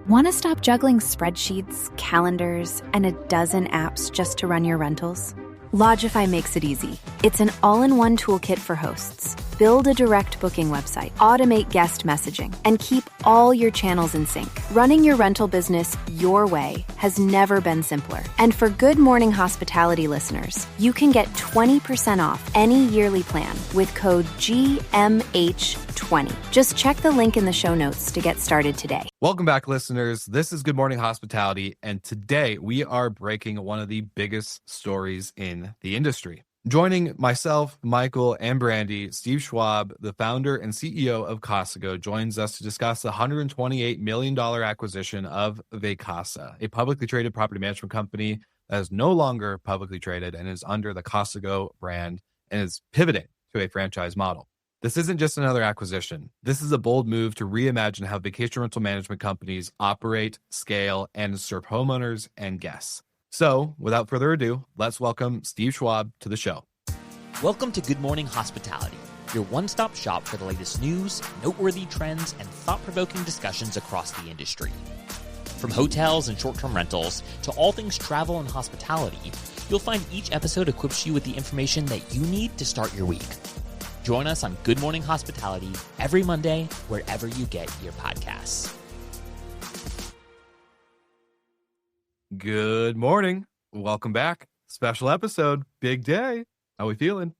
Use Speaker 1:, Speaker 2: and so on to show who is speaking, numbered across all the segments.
Speaker 1: Want to stop juggling spreadsheets, calendars, and a dozen apps just to run your rentals? Lodgify makes it easy. It's an all-in-one toolkit for hosts. Build a direct booking website, automate guest messaging, and keep all your channels in sync. Running your rental business your way has never been simpler. And for Good Morning Hospitality listeners, you can get 20% off any yearly plan with code GMH20. Just check the link in the show notes to get started today.
Speaker 2: Welcome back, listeners. This is Good Morning Hospitality, and today we are breaking one of the biggest stories in the industry. Joining myself, Michael, and Brandy, Steve Schwab, the founder and CEO of Casago, joins us to discuss the $128 million acquisition of Vacasa, a publicly traded property management company that is no longer publicly traded and is under the Casago brand and is pivoting to a franchise model. This isn't just another acquisition. This is a bold move to reimagine how vacation rental management companies operate, scale, and serve homeowners and guests. So, without further ado, let's welcome Steve Schwab to the show.
Speaker 3: Welcome to Good Morning Hospitality, your one-stop shop for the latest news, noteworthy trends, and thought-provoking discussions across the industry. From hotels and short-term rentals to all things travel and hospitality, you'll find each episode equips you with the information that you need to start your week. Join us on Good Morning Hospitality every Monday, wherever you get your podcasts.
Speaker 2: Good morning. Welcome back. Special episode. Big day. How we feeling?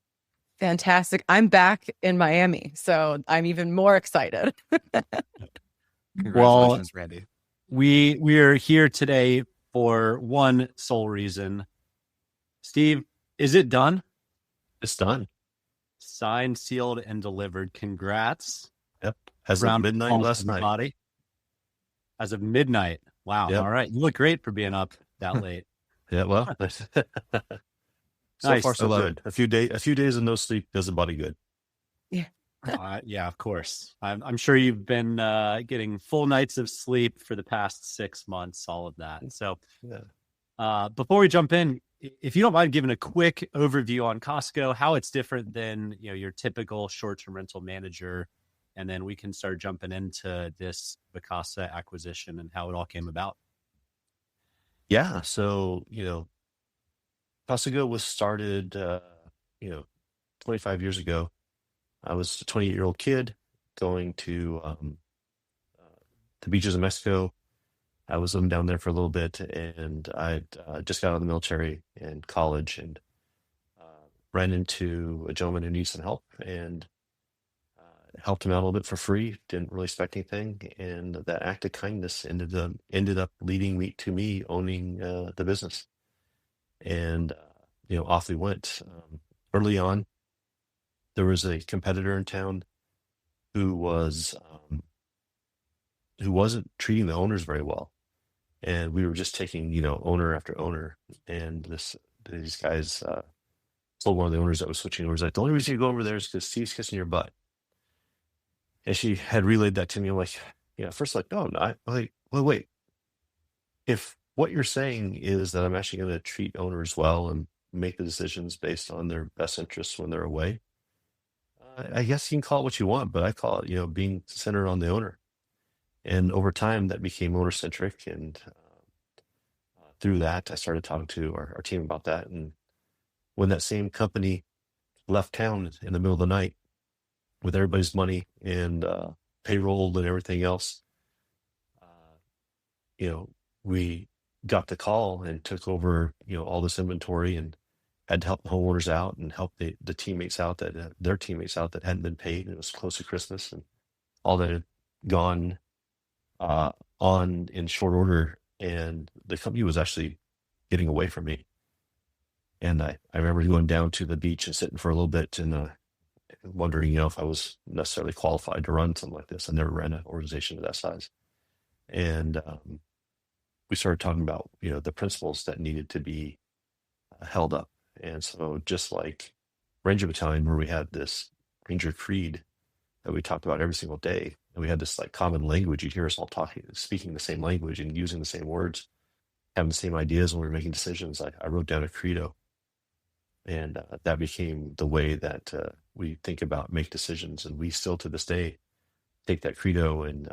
Speaker 4: Fantastic. I'm back in Miami, so I'm even more excited.
Speaker 2: Congratulations, Randy.
Speaker 5: We are here today for one sole reason. Steve, is it done?
Speaker 6: It's done.
Speaker 5: Signed, sealed, and delivered. Congrats.
Speaker 6: Yep. As of midnight last night.
Speaker 5: Body. As of midnight. Wow.
Speaker 6: Yep.
Speaker 5: All right. You look great for being up that late.
Speaker 6: Yeah. Well, so
Speaker 5: Nice.
Speaker 6: far so good. A few days of no sleep does the body good.
Speaker 4: Yeah.
Speaker 5: Yeah, of course. I'm sure you've been getting full nights of sleep for the past 6 months, all of that. So before we jump in, if you don't mind giving a quick overview on Casago, how it's different than your typical short-term rental manager, and then we can start jumping into this Vacasa acquisition and how it all came about.
Speaker 6: Yeah. So, Casago was started, 25 years ago. I was a 28-year-old kid going to the beaches of Mexico. I was living down there for a little bit, and I'd just got out of the military and college, and ran into a gentleman who needed some help, and helped him out a little bit for free. Didn't really expect anything, and that act of kindness ended up leading me to me owning the business, and off we went. Early on, there was a competitor in town who wasn't treating the owners very well. And we were just taking, owner after owner. And these guys told one of the owners that was switching over, like, the only reason you go over there is because Steve's kissing your butt. And she had relayed that to me. I'm like, first, like, no, I'm not. I'm like, well, wait. If what you're saying is that I'm actually going to treat owners well and make the decisions based on their best interests when they're away, I guess you can call it what you want, but I call it, being centered on the owner. And over time, that became owner-centric. And through that, I started talking to our team about that. And when that same company left town in the middle of the night with everybody's money and payroll and everything else, we got the call and took over, all this inventory, and had to help the homeowners out and help the teammates out their teammates out that hadn't been paid. And it was close to Christmas, and all that had gone on in short order, and the company was actually getting away from me. And I remember going down to the beach and sitting for a little bit and wondering, if I was necessarily qualified to run something like this. I never ran an organization of that size. And we started talking about, the principles that needed to be held up. And so just like Ranger Battalion, where we had this Ranger Creed that we talked about every single day, and we had this like common language. You'd hear us all speaking the same language and using the same words, having the same ideas when we were making decisions. I wrote down a credo, and that became the way that we think about, make decisions. And we still to this day take that credo and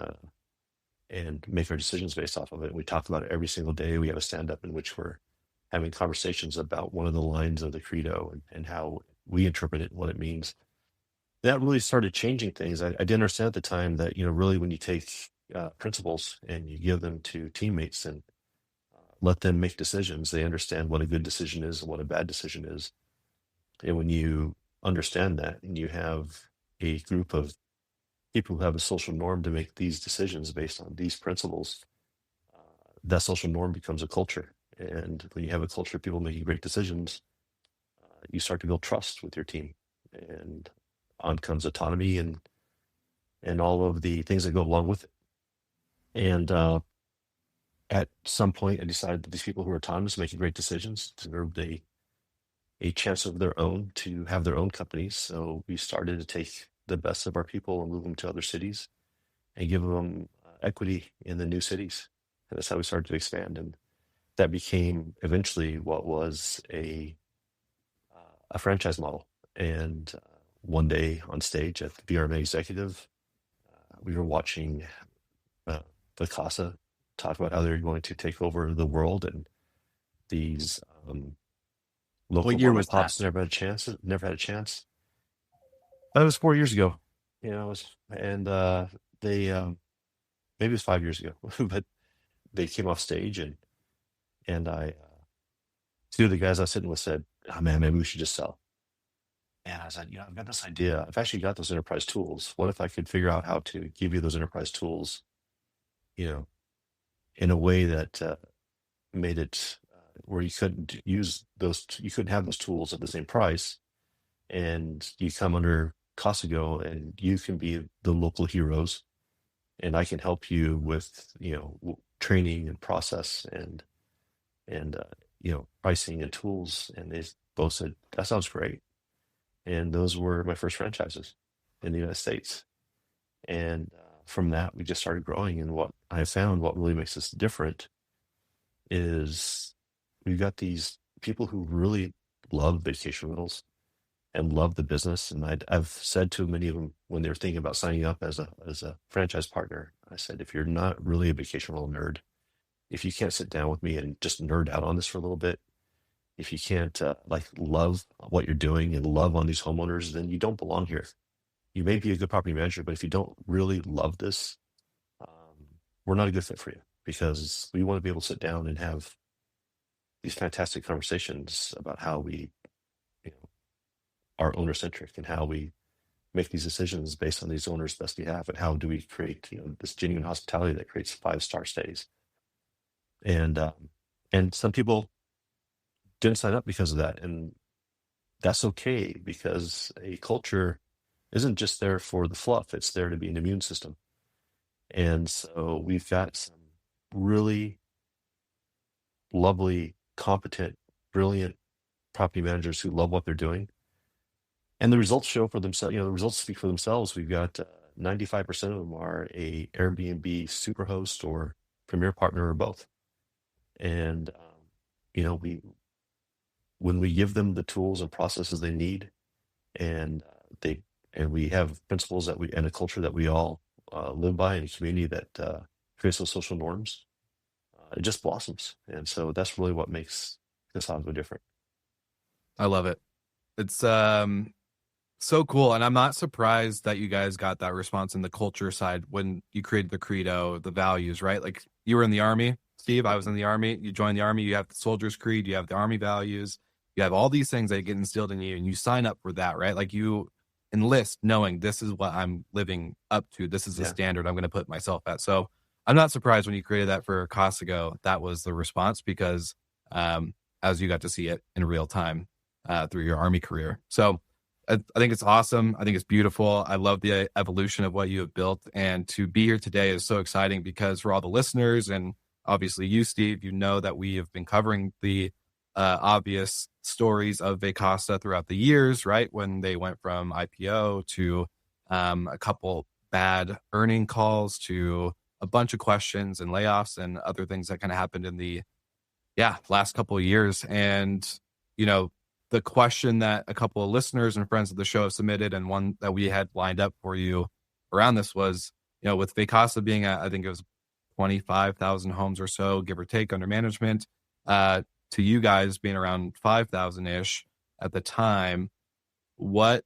Speaker 6: and make our decisions based off of it. We talk about it every single day. We have a stand-up in which we're having conversations about one of the lines of the credo and how we interpret it, what it means. That really started changing things. I didn't understand at the time that, really when you take principles and you give them to teammates and let them make decisions, they understand what a good decision is and what a bad decision is. And when you understand that and you have a group of people who have a social norm to make these decisions based on these principles, that social norm becomes a culture. And when you have a culture of people making great decisions, you start to build trust with your team. And on comes autonomy and all of the things that go along with it. And at some point, I decided that these people who are autonomous, making great decisions, deserved a chance of their own to have their own companies. So we started to take the best of our people and move them to other cities and give them equity in the new cities. And that's how we started to expand. And that became eventually what was a franchise model. And one day on stage at the BRMA Executive, we were watching Vacasa talk about how they're going to take over the world, and these local
Speaker 5: What year was
Speaker 6: pops
Speaker 5: that?
Speaker 6: never had a chance. That was 4 years ago. And they maybe it was 5 years ago, but they came off stage and I two of the guys I was sitting with said, "Oh man, maybe we should just sell." And I said, I've got this idea. I've actually got those enterprise tools. What if I could figure out how to give you those enterprise tools, in a way that made it where you couldn't you couldn't have those tools at the same price, and you come under Casago and you can be the local heroes, and I can help you with, training and process and pricing and tools. And they both said, that sounds great. And those were my first franchises in the United States. And from that, we just started growing. And what I found, what really makes us different is we've got these people who really love vacation rentals and love the business. And I've said to many of them when they're thinking about signing up as a franchise partner, I said, if you're not really a vacation rental nerd, if you can't sit down with me and just nerd out on this for a little bit, if you can't love what you're doing and love on these homeowners, then you don't belong here. You may be a good property manager, but if you don't really love this, we're not a good fit for you, because we want to be able to sit down and have these fantastic conversations about how we are owner centric and how we make these decisions based on these owners' best behalf, and how do we create this genuine hospitality that creates 5-star stays. And some people didn't sign up because of that, and that's okay, because a culture isn't just there for the fluff, it's there to be an immune system. And so we've got some really lovely, competent, brilliant property managers who love what they're doing, and the results show for themselves. The results speak for themselves. We've got 95% of them are a Airbnb superhost or premier partner or both. And when we give them the tools and processes they need, and we have principles and a culture that we all live by, in a community that creates those social norms, it just blossoms. And so that's really what makes Casago different.
Speaker 2: I love it. It's so cool. And I'm not surprised that you guys got that response in the culture side when you created the credo, the values, right? Like, you were in the Army, Steve. I was in the Army. You joined the Army. You have the Soldier's Creed. You have the Army values. You have all these things that get instilled in you, and you sign up for that, right? Like, you enlist knowing this is what I'm living up to. This is the standard I'm going to put myself at. So I'm not surprised when you created that for Casago, that was the response, because as you got to see it in real time through your Army career. So I think it's awesome. I think it's beautiful. I love the evolution of what you have built. And to be here today is so exciting, because for all the listeners, and obviously you, Steve, that we have been covering the obvious stories of Vacasa throughout the years, right? When they went from IPO to a couple bad earning calls to a bunch of questions and layoffs and other things that kind of happened in the last couple of years. And, the question that a couple of listeners and friends of the show have submitted, and one that we had lined up for you around this was, with Vacasa being at, I think it was 25,000 homes or so, give or take, under management, to you guys being around 5,000-ish at the time. What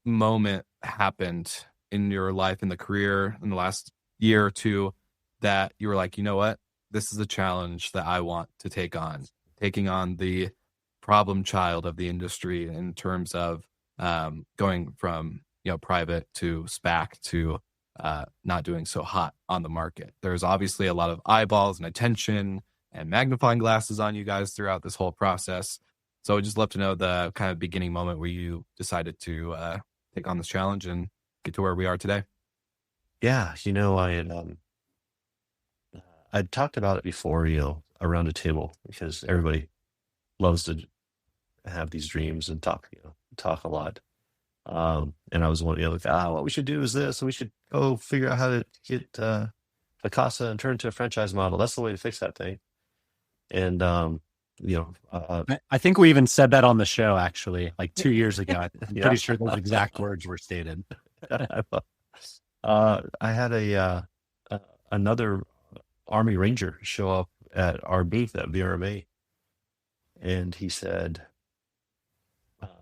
Speaker 2: moment happened in your life, in the career, in the last year or two, that you were like, you know what, this is a challenge that I want to take on, taking on the problem child of the industry in terms of going from private to SPAC to not doing so hot on the market? There's obviously a lot of eyeballs and attention and magnifying glasses on you guys throughout this whole process. So I'd just love to know the kind of beginning moment where you decided to take on this challenge and get to where we are today.
Speaker 6: Yeah, I'd talked about it before, around a table, because everybody loves to have these dreams and talk a lot. And I was one, like, what we should do is this, and we should go figure out how to get Vacasa and turn it into a franchise model. That's the way to fix that thing. And
Speaker 5: I think we even said that on the show, actually, like 2 years ago. I'm
Speaker 6: Yeah.
Speaker 5: pretty sure those exact words were stated.
Speaker 6: I had another Army Ranger show up at our booth at VRMA, and he said,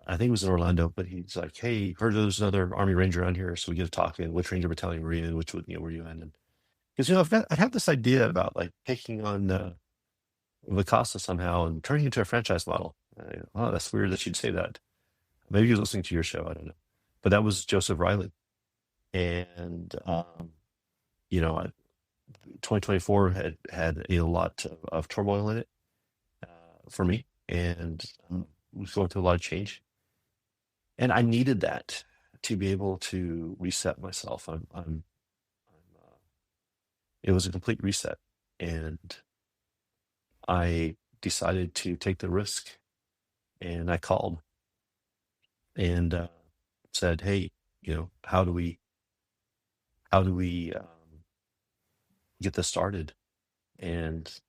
Speaker 6: I think it was in Orlando, but he's like, "Hey, heard there's another Army Ranger on here, so we get to talking. Which Ranger battalion were you in? Which were you in?" And because I have this idea about like taking on Vacasa somehow and turning it into a franchise model. Oh, that's weird that you'd say that. Maybe he was listening to your show. I don't know, but that was Joseph Riley, and 2024 had a lot of turmoil in it for me, and was going through a lot of change. And I needed that to be able to reset myself. It was a complete reset, and I decided to take the risk. And I called and said, "Hey, how do we get this started?" And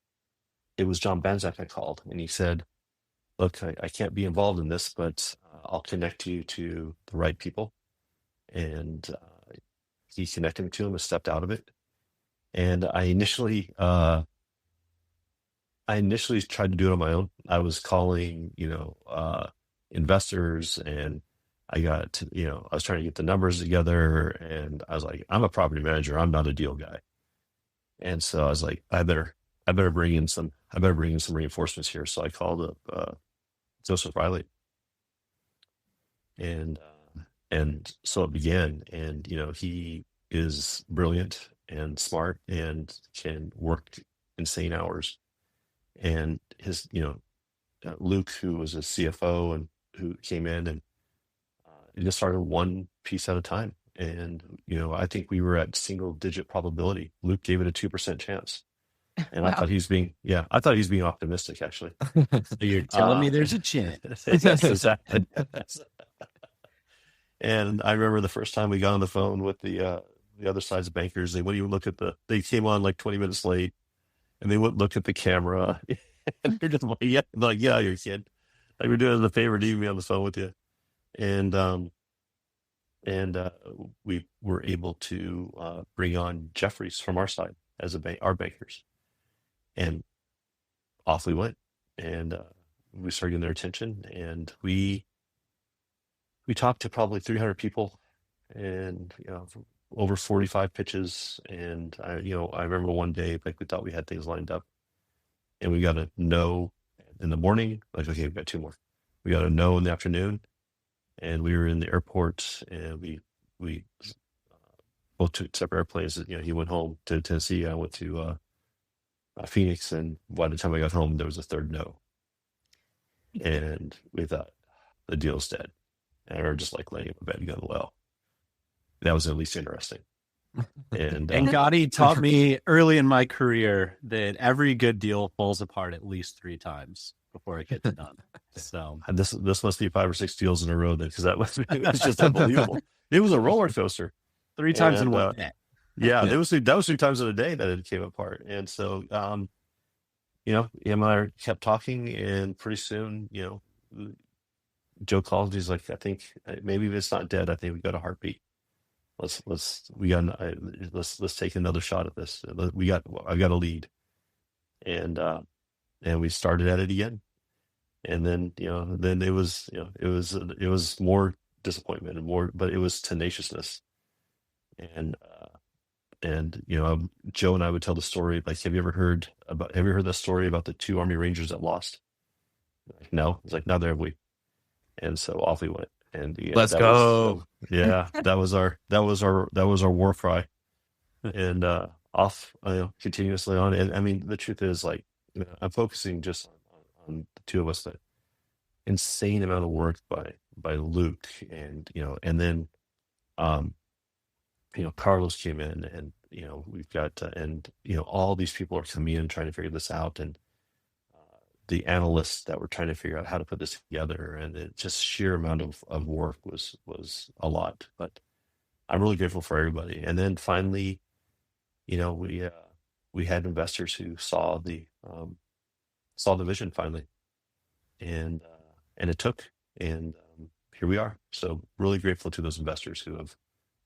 Speaker 6: it was John Banzak I called, and he said, "Look, I can't be involved in this, but I'll connect you to the right people." And he connected me to him and stepped out of it. And I initially tried to do it on my own. I was calling, investors, and I was trying to get the numbers together, and I was like, I'm a property manager. I'm not a deal guy. And so I was like, I better bring in some reinforcements here. So I called up Joseph Riley, and so it began. And he is brilliant and smart and can work insane hours. And his Luke, who was a CFO and who came in, and it just started one piece at a time. And I think we were at single digit probability. Luke gave it a 2% chance. And
Speaker 4: Wow.
Speaker 6: I thought he was being optimistic, actually.
Speaker 5: So you're telling me there's a chance.
Speaker 6: Yes, exactly. And I remember the first time we got on the phone with the other side's bankers, they wouldn't even look at they came on like 20 minutes late, and they wouldn't look at the camera. And they're just like, yeah, you're a kid. Like, we're doing us a favor to even be on the phone with you. And we were able to bring on Jeffries from our side as our bankers, and off we went. And we started getting their attention, and we talked to probably 300 people, and over 45 pitches. And I remember one day, like, we thought we had things lined up, and we got a no in the morning. Like, okay, we've got two more. We got a no in the afternoon, and we were in the airport, and we both took separate airplanes. He went home to Tennessee. I went to Phoenix, and by the time I got home, there was a third no. And we thought, the deal's dead. And we were just like laying in bed going, well, that was at least interesting. And
Speaker 5: Gotti taught me early in my career that every good deal falls apart at least 3 times before it gets done. So
Speaker 6: this must be 5 or 6 deals in a row then, because it was just unbelievable. It was a roller coaster.
Speaker 5: 3 times in one day.
Speaker 6: Yeah, that was 3 times in a day that it came apart. And so him and I kept talking, and pretty soon, Joe called. He's like, I think maybe if it's not dead, I think we got a heartbeat. let's take another shot at this. I've got a lead, and we started at it again. And then, then it was more disappointment and more, but it was tenaciousness. And, Joe and I would tell the story, like, have you ever heard that story about the 2 Army Rangers that lost? Like, no. It's like, neither have we. And so off we went. And
Speaker 2: Let's go.
Speaker 6: That was our war cry. And, off, continuously on. And I mean, the truth is, like, I'm focusing just on the 2 of us, that insane amount of work by Luke, and then Carlos came in, and we've got all these people are coming in trying to figure this out, and the analysts that were trying to figure out how to put this together, and it just sheer amount of work was a lot. But I'm really grateful for everybody. And then finally, we had investors who saw the vision finally, and it took, and here we are. So really grateful to those investors who have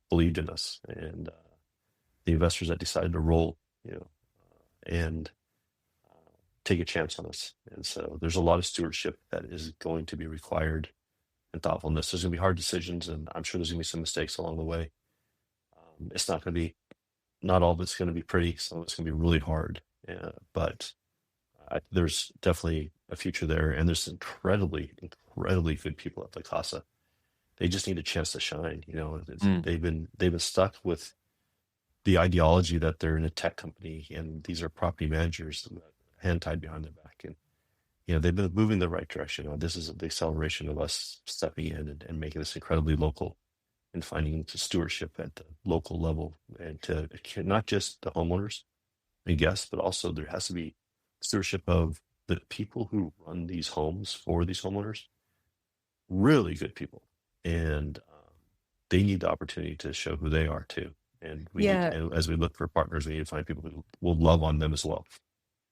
Speaker 6: believed in us, and the investors that decided to roll, and take a chance on us. And so there's a lot of stewardship that is going to be required, and thoughtfulness. There's going to be hard decisions, and I'm sure there's going to be some mistakes along the way. It's not going to be, not all of it's going to be pretty. Some of it's going to be really hard, but there's definitely a future there, and there's incredibly good people at Vacasa. They just need a chance to shine. They've been stuck with the ideology that they're in a tech company, and these are property managers, hand tied behind their back, and they've been moving the right direction. This is the acceleration of us stepping in and making this incredibly local, and finding stewardship at the local level, and to not just the homeowners and guests, but also there has to be stewardship of the people who run these homes for these homeowners. Really good people, and they need the opportunity to show who they are too. And as we look for partners, we need to find people who will love on them as well.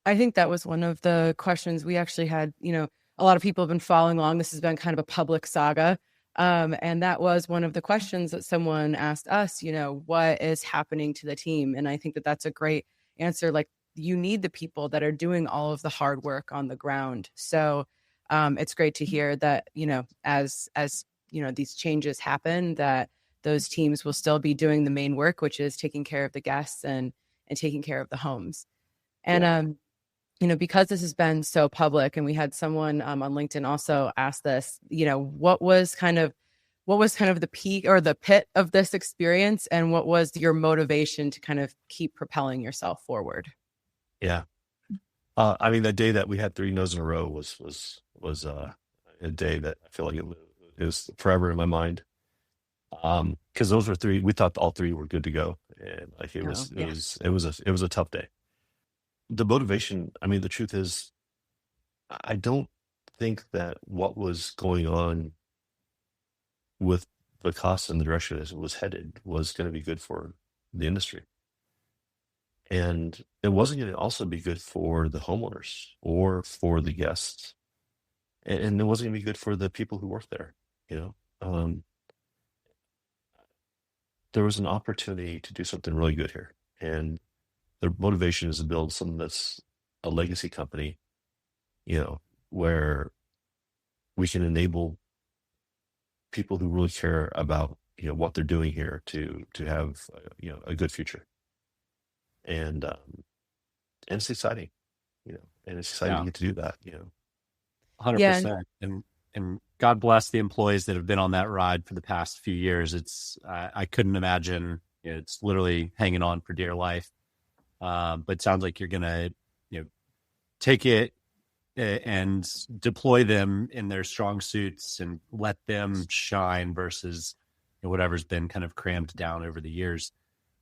Speaker 4: I think that was one of the questions we actually had. A lot of people have been following along. This has been kind of a public saga. And that was one of the questions that someone asked us, what is happening to the team? And I think that that's a great answer. Like, you need the people that are doing all of the hard work on the ground. So it's great to hear that, as these changes happen, that those teams will still be doing the main work, which is taking care of the guests and taking care of the homes. And, because this has been so public, and we had someone on LinkedIn also ask this, what was kind of the peak or the pit of this experience, and what was your motivation to kind of keep propelling yourself forward?
Speaker 6: Yeah. I mean, that day that we had 3 no's in a row was a day that I feel like it was forever in my mind. Because those were 3, we thought all 3 were good to go. And like, it was a tough day. The motivation, I mean, the truth is, I don't think that what was going on with Vacasa and the direction it was headed was going to be good for the industry. And it wasn't going to also be good for the homeowners or for the guests. And it wasn't going to be good for the people who work there. There was an opportunity to do something really good here. And the motivation is to build something that's a legacy company, where we can enable people who really care about, what they're doing here to have, a good future. And it's exciting, and it's exciting to get to do that,
Speaker 5: 100%. And God bless the employees that have been on that ride for the past few years. It's, I couldn't imagine. It's literally hanging on for dear life. But it sounds like you're going to, take it and deploy them in their strong suits and let them shine versus whatever's been kind of crammed down over the years.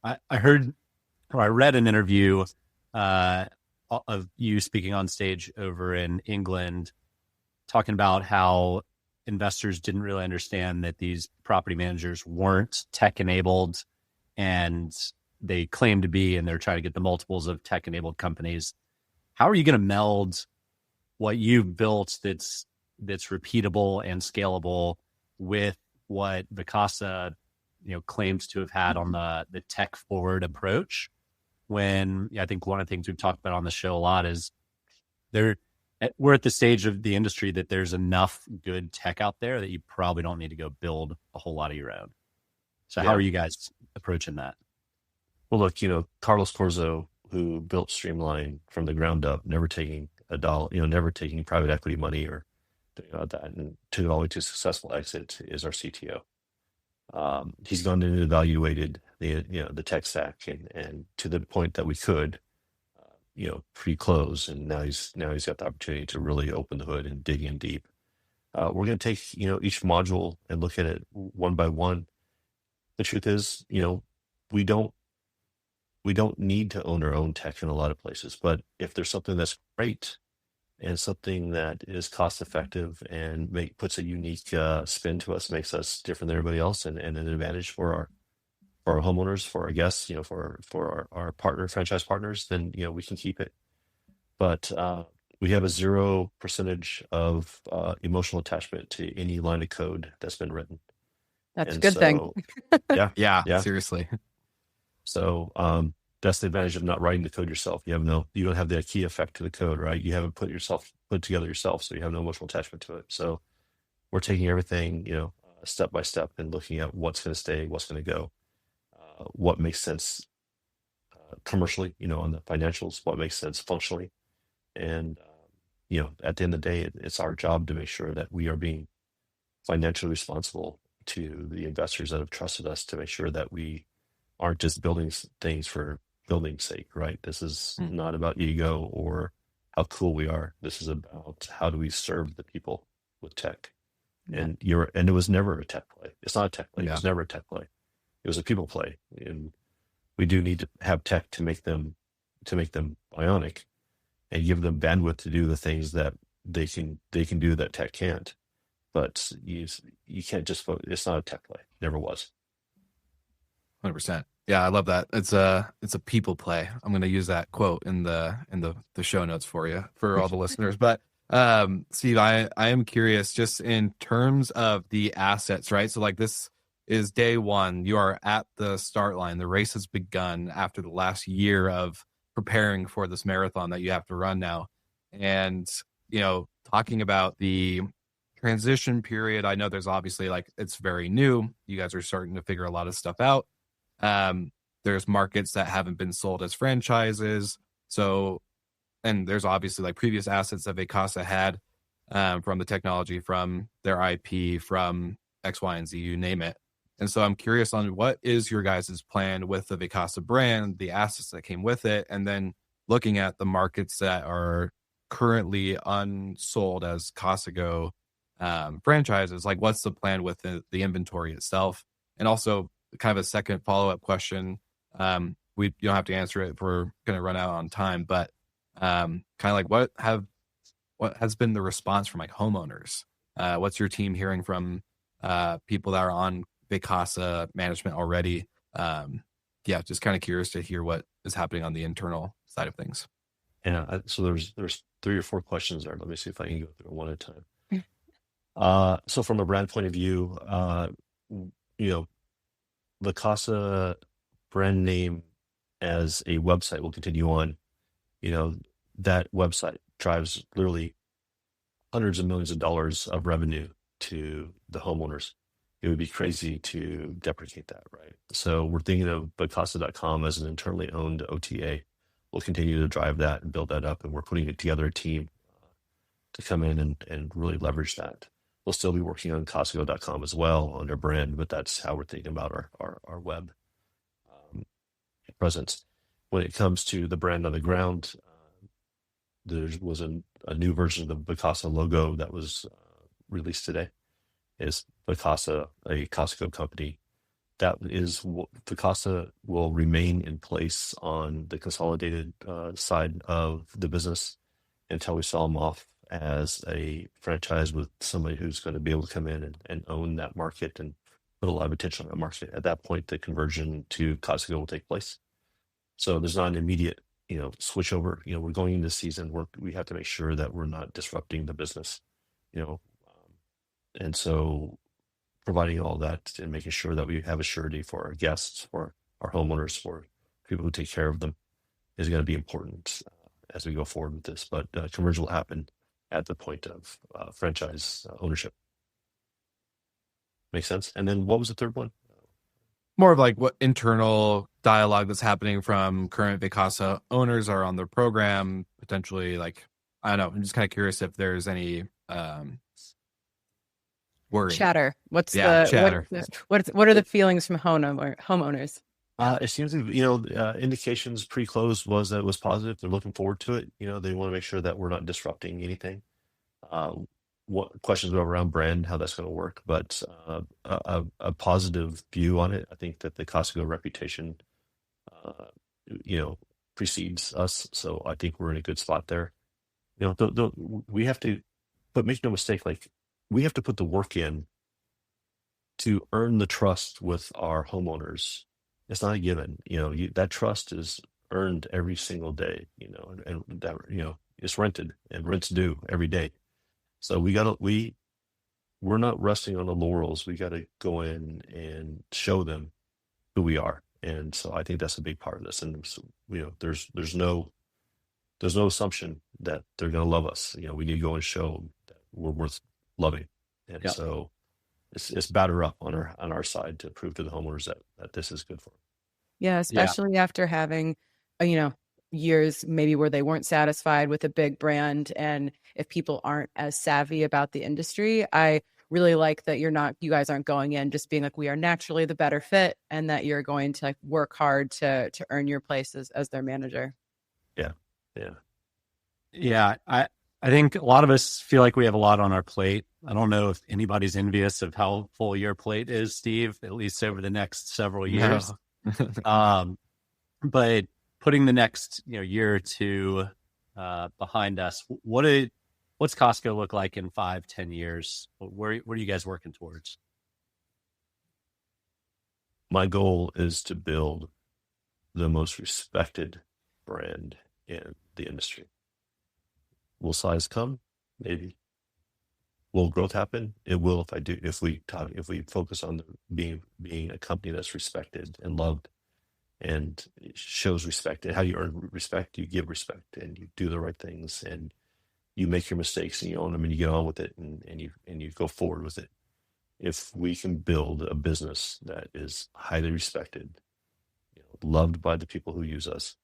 Speaker 5: I heard, or I read an interview of you speaking on stage over in England, talking about how investors didn't really understand that these property managers weren't tech enabled, and they claim to be, and they're trying to get the multiples of tech enabled companies. How are you going to meld what you've built that's repeatable and scalable with what Vacasa claims to have had on the tech forward approach. When I think one of the things we've talked about on the show a lot is we're at the stage of the industry that there's enough good tech out there that you probably don't need to go build a whole lot of your own. So how are you guys approaching that?
Speaker 6: Well, look, Carlos Corzo, who built Streamline from the ground up, never taking a dollar, never taking private equity money or that, and took it all the way to a successful exit, is our CTO. He's gone in and evaluated the tech stack and to the point that we could, pre-close, and now he's got the opportunity to really open the hood and dig in deep. We're going to take each module and look at it one by one. The truth is, we don't need to own our own tech in a lot of places, but if there's something that's great and something that is cost effective and puts a unique spin to us, makes us different than everybody else, and an advantage for our homeowners, for our guests, for our franchise partners, then we can keep it. But we have a 0% of emotional attachment to any line of code that's been written.
Speaker 4: That's a good thing.
Speaker 6: Yeah,
Speaker 2: seriously.
Speaker 6: So that's the advantage of not writing the code yourself. You don't have the key effect to the code, right? You haven't put it together yourself, so you have no emotional attachment to it. So we're taking everything, step by step, and looking at what's going to stay, what's going to go, what makes sense commercially, on the financials, what makes sense functionally, and at the end of the day, it's our job to make sure that we are being financially responsible to the investors that have trusted us, to make sure that we aren't just building things for building's sake, right? This is not about ego or how cool we are. This is about how do we serve the people with tech. And it was never a tech play. It's not a tech play. It was never a tech play. It was a people play. And we do need to have tech to make them bionic and give them bandwidth to do the things that they can do that tech can't. But you can't just focus. It's not a tech play. Never was.
Speaker 2: 100%. Yeah, I love that. It's a people play. I'm going to use that quote in the show notes for all the listeners. But Steve, I am curious, just in terms of the assets, right? So like, this is day one. You are at the start line. The race has begun after the last year of preparing for this marathon that you have to run now. And talking about the transition period, I know there's obviously, like, it's very new. You guys are starting to figure a lot of stuff out. There's markets that haven't been sold as franchises. So, and there's obviously like previous assets that Vacasa had, from the technology, from their IP, from X, Y, and Z, you name it. And so I'm curious on what is your guys' plan with the Vacasa brand, the assets that came with it, and then looking at the markets that are currently unsold as Casago franchises, like what's the plan with the inventory itself? And also kind of a second follow-up question. You don't have to answer it if we're going to run out on time, but kind of like what has been the response from like homeowners? What's your team hearing from people that are on Vacasa management already? Just kind of curious to hear what is happening on the internal side of things.
Speaker 6: Yeah, so there's 3 or 4 questions there. Let me see if I can go through one at a time. So from a brand point of view, the Casa brand name as a website will continue on. That website drives literally hundreds of millions of dollars of revenue to the homeowners. It would be crazy to deprecate that, right? So we're thinking of Vacasa.com as an internally owned OTA. We'll continue to drive that and build that up, and we're putting together a team to come in and really leverage that. We'll still be working on Casago.com as well under brand, but that's how we're thinking about our web presence. When it comes to the brand on the ground, there was a new version of the Vacasa logo that was released today. Is Vacasa a Casago company? That is, Vacasa will remain in place on the consolidated side of the business until we sell them off as a franchise with somebody who's going to be able to come in and own that market and put a lot of attention on that market. At that point, the conversion to Casago will take place. So there's not an immediate, switch over. We're going into season where we have to make sure that we're not disrupting the business, and so providing all that and making sure that we have a surety for our guests, for our homeowners, for people who take care of them is going to be important as we go forward with this. But conversion will happen at the point of franchise ownership. Make sense? And then what was the third one?
Speaker 2: More of like what internal dialogue that's happening from current Vacasa owners are on their program, potentially. Like, I don't know. I'm just kind of curious if there's any worry.
Speaker 4: Chatter.
Speaker 2: Chatter.
Speaker 4: What are the feelings from homeowners?
Speaker 6: It seems to, indications pre-close was that it was positive. They're looking forward to it. They want to make sure that we're not disrupting anything. What questions around brand, how that's going to work, but a positive view on it. I think that the Casago reputation, precedes us, so I think we're in a good spot there. We have to, but make no mistake, like we have to put the work in to earn the trust with our homeowners. It's not a given. That trust is earned every single day. And that it's rented and rent's due every day. So we're not resting on the laurels. We got to go in and show them who we are. And so I think that's a big part of this. And there's no assumption that they're going to love us. We need to go and show them that we're worth loving. And so it's batter up on our side to prove to the homeowners that this is good for them.
Speaker 4: Yeah, especially after having, years maybe where they weren't satisfied with a big brand. And if people aren't as savvy about the industry, I really like that you guys aren't going in just being like, we are naturally the better fit, and that you're going to work hard to earn your place as their manager.
Speaker 5: Yeah. I think a lot of us feel like we have a lot on our plate. I don't know if anybody's envious of how full your plate is, Steve, at least over the next several years. No. But putting the next year or two behind us, what's Casago look like in 5-10 years? Where are you guys working towards?
Speaker 6: My goal is to build the most respected brand in the industry. Will size come? Maybe. Will growth happen? It will if we focus on being a company that's respected and loved and shows respect. And how do you earn respect? You give respect and you do the right things and you make your mistakes and you own them and you get on with it and you go forward with it. If we can build a business that is highly respected, loved by the people who use us,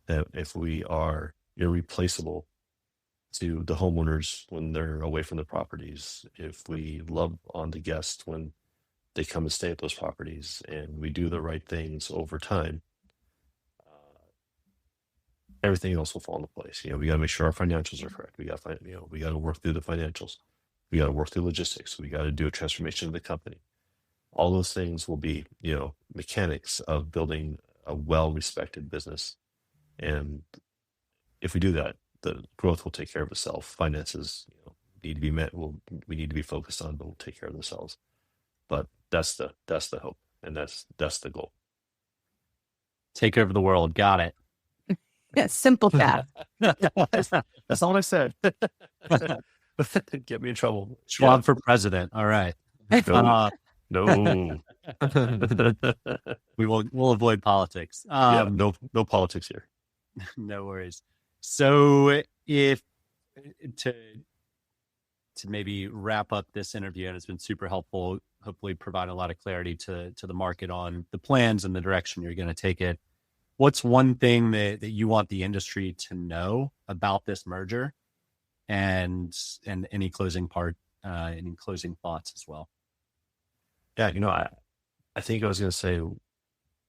Speaker 6: that if we are irreplaceable to the homeowners when they're away from the properties, if we love on the guests when they come and stay at those properties, and we do the right things over time, everything else will fall into place. We got to make sure our financials are correct. We got to work through the financials. We got to work through logistics. We got to do a transformation of the company. All those things will be, mechanics of building a well-respected business. And if we do that, the growth will take care of itself. Finances, need to be met. We need to be focused on, but we'll take care of themselves. But that's the hope, and that's the goal.
Speaker 5: Take over the world. Got it.
Speaker 4: Yeah, simple path.
Speaker 6: That's all I said. Get me in trouble.
Speaker 5: Schwab for president. All right.
Speaker 6: No.
Speaker 5: We'll avoid politics.
Speaker 6: No politics here.
Speaker 5: No worries. So if to maybe wrap up this interview, and it's been super helpful, hopefully provide a lot of clarity to the market on the plans and the direction you're going to take it. What's one thing that you want the industry to know about this merger, and any closing thoughts as well?
Speaker 6: Yeah, I think I was going to say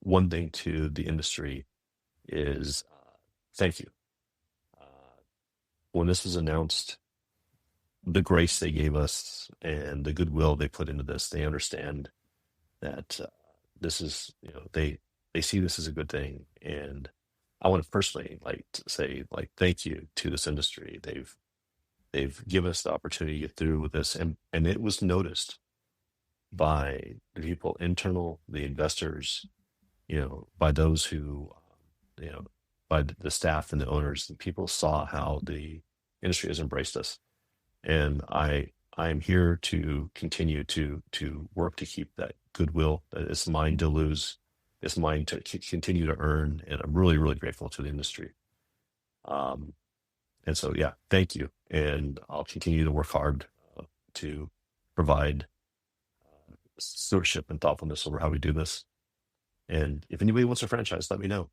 Speaker 6: one thing to the industry is thank you. When this was announced, the grace they gave us and the goodwill they put into this, they understand that this is, they see this as a good thing. And I want to personally say thank you to this industry. They've given us the opportunity to get through with this, and it was noticed by the people internal, the investors, by those who, by the staff and the owners. The people saw how the industry has embraced us, and I I'm here to continue to work to keep that goodwill that is mine to lose. It's mine to continue to earn, and I'm really, really grateful to the industry. And so, yeah, thank you, and I'll continue to work hard to provide stewardship and thoughtfulness over how we do this. And if anybody wants a franchise, let me know.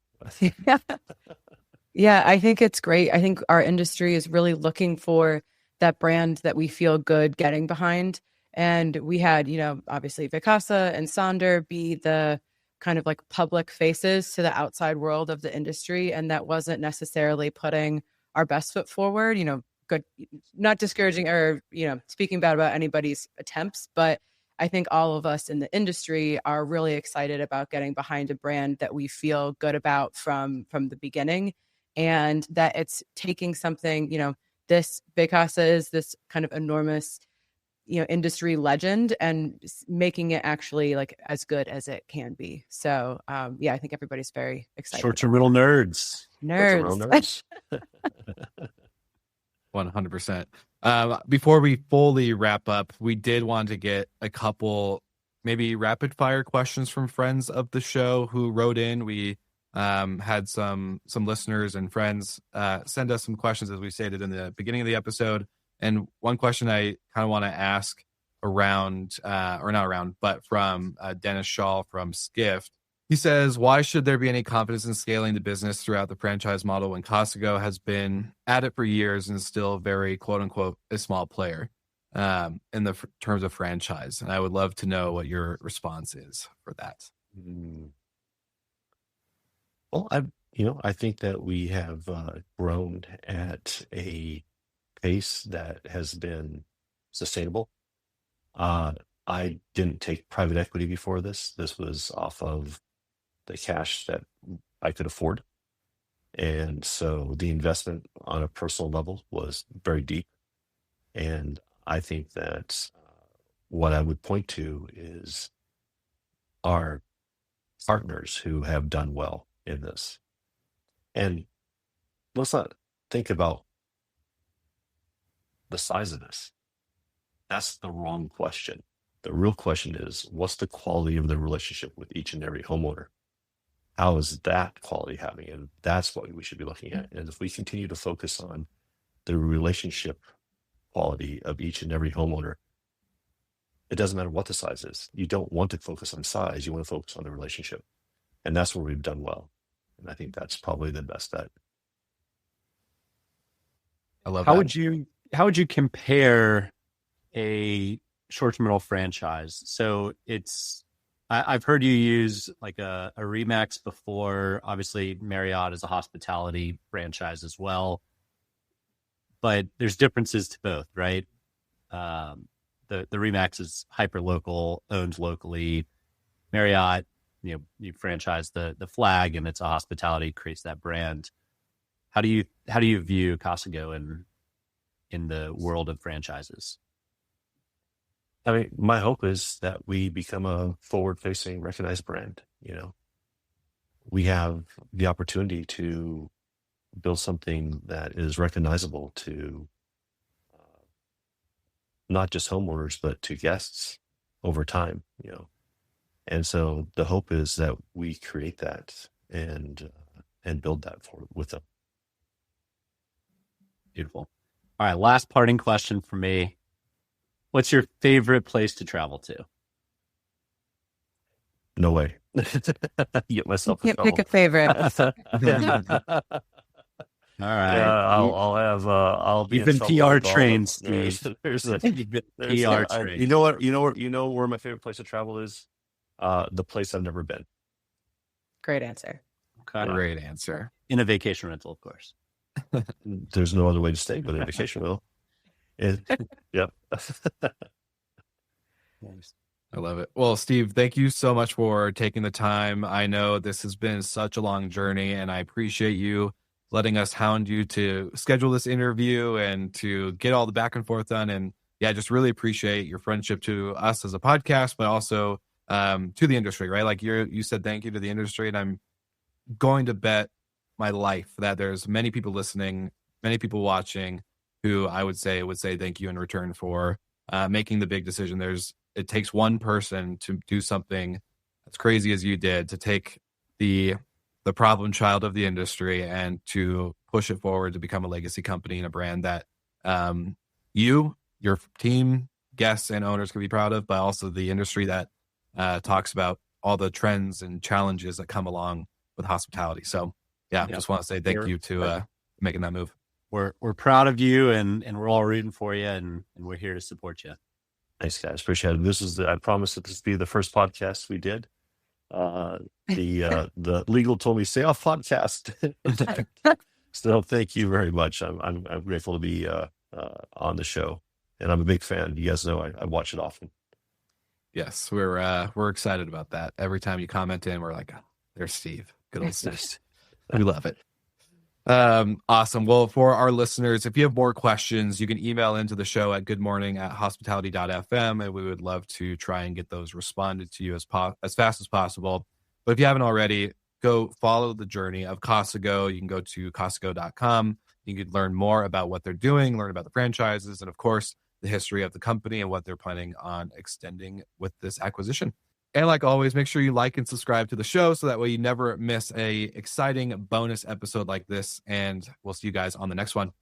Speaker 4: Yeah, I think it's great. I think our industry is really looking for that brand that we feel good getting behind. And we had, obviously Vacasa and Sonder be the kind of like public faces to the outside world of the industry. And that wasn't necessarily putting our best foot forward, good, not discouraging or, speaking bad about anybody's attempts, but I think all of us in the industry are really excited about getting behind a brand that we feel good about from the beginning, and that it's taking something, this Vacasa is this kind of enormous, industry legend, and making it actually like as good as it can be. So, I think everybody's very excited.
Speaker 5: Short-term rental nerds.
Speaker 6: Nerds.
Speaker 2: 100%. Before we fully wrap up, we did want to get a couple maybe rapid fire questions from friends of the show who wrote in. We had some listeners and friends send us some questions, as we stated in the beginning of the episode. And one question I kind of want to ask from Dennis Shaw from Skift. He says, why should there be any confidence in scaling the business throughout the franchise model when Casago has been at it for years and is still very, quote unquote, a small player in the terms of franchise? And I would love to know what your response is for that.
Speaker 6: Well, I think that we have grown at a pace that has been sustainable. I didn't take private equity before this. This was off of the cash that I could afford. And so the investment on a personal level was very deep. And I think that what I would point to is our partners who have done well in this. And let's not think about the size of this. That's the wrong question. The real question is, what's the quality of the relationship with each and every homeowner? How is that quality happening? And that's what we should be looking at. And if we continue to focus on the relationship quality of each and every homeowner, it doesn't matter what the size is. You don't want to focus on size. You want to focus on the relationship. And that's where we've done well. And I think that's probably the best bet.
Speaker 2: I love
Speaker 5: how
Speaker 2: that.
Speaker 5: How would you compare a short-term rental franchise? So I've heard you use like a Remax before. Obviously, Marriott is a hospitality franchise as well, but there's differences to both, right? The Remax is hyper local, owned locally. Marriott, you franchise the flag, and it's a hospitality, creates that brand. How do you view Casago in the world of franchises?
Speaker 6: I mean, my hope is that we become a forward-facing, recognized brand. We have the opportunity to build something that is recognizable to not just homeowners, but to guests over time. And so the hope is that we create that and build that with them.
Speaker 5: Beautiful. All right, last parting question for me. What's your favorite place to travel to?
Speaker 6: No way. Get myself in
Speaker 4: Can't pick a favorite.
Speaker 5: All right.
Speaker 6: I'll be.
Speaker 5: You've been PR trained, Steve.
Speaker 6: There's
Speaker 5: PR trained.
Speaker 6: You know where my favorite place to travel is? The place I've never been.
Speaker 4: Great answer.
Speaker 5: Okay.
Speaker 2: Great answer.
Speaker 5: In a vacation rental, of course.
Speaker 6: There's no other way to stay but a vacation rental. Yep.
Speaker 5: Nice.
Speaker 2: I love it. Well, Steve, thank you so much for taking the time. I know this has been such a long journey, and I appreciate you letting us hound you to schedule this interview and to get all the back and forth done. And yeah, just really appreciate your friendship to us as a podcast, but also to the industry, right? Like you said, thank you to the industry, and I'm going to bet my life that there's many people listening, many people watching who I would say thank you in return for making the big decision. It takes one person to do something as crazy as you did, to take the problem child of the industry and to push it forward to become a legacy company and a brand that your team, guests, and owners can be proud of, but also the industry that talks about all the trends and challenges that come along with hospitality. So just want to say thank you to making that move.
Speaker 5: We're proud of you, and we're all rooting for you, and we're here to support you.
Speaker 6: Thanks, guys. Appreciate it. I promise that this will be the first podcast we did. The legal told me stay off podcast. So thank you very much. I'm grateful to be on the show, and I'm a big fan. You guys know I watch it often.
Speaker 2: Yes, we're excited about that. Every time you comment in, we're like, oh, there's Steve. Good old Steve. We love it. Awesome. Well, for our listeners, if you have more questions, you can email into the show at goodmorning@hospitality.fm, and we would love to try and get those responded to you as fast as possible. But if you haven't already, go follow the journey of Casago. You can go to casago.com. You can learn more about what they're doing, learn about the franchises, and of course, the history of the company and what they're planning on extending with this acquisition. And like always, make sure you like and subscribe to the show so that way you never miss a exciting bonus episode like this. And we'll see you guys on the next one.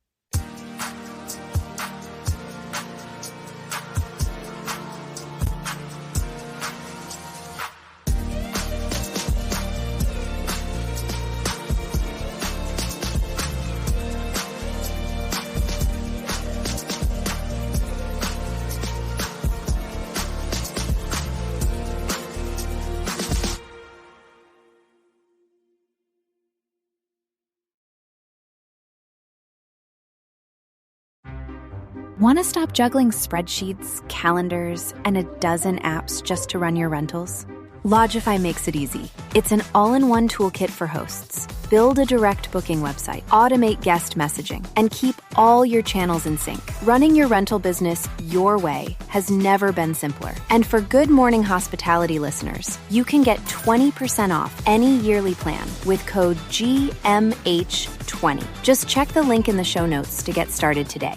Speaker 1: Want to stop juggling spreadsheets, calendars, and a dozen apps just to run your rentals? Lodgify makes it easy. It's an all-in-one toolkit for hosts. Build a direct booking website, automate guest messaging, and keep all your channels in sync. Running your rental business your way has never been simpler. And for Good Morning Hospitality listeners, you can get 20% off any yearly plan with code GMH20. Just check the link in the show notes to get started today.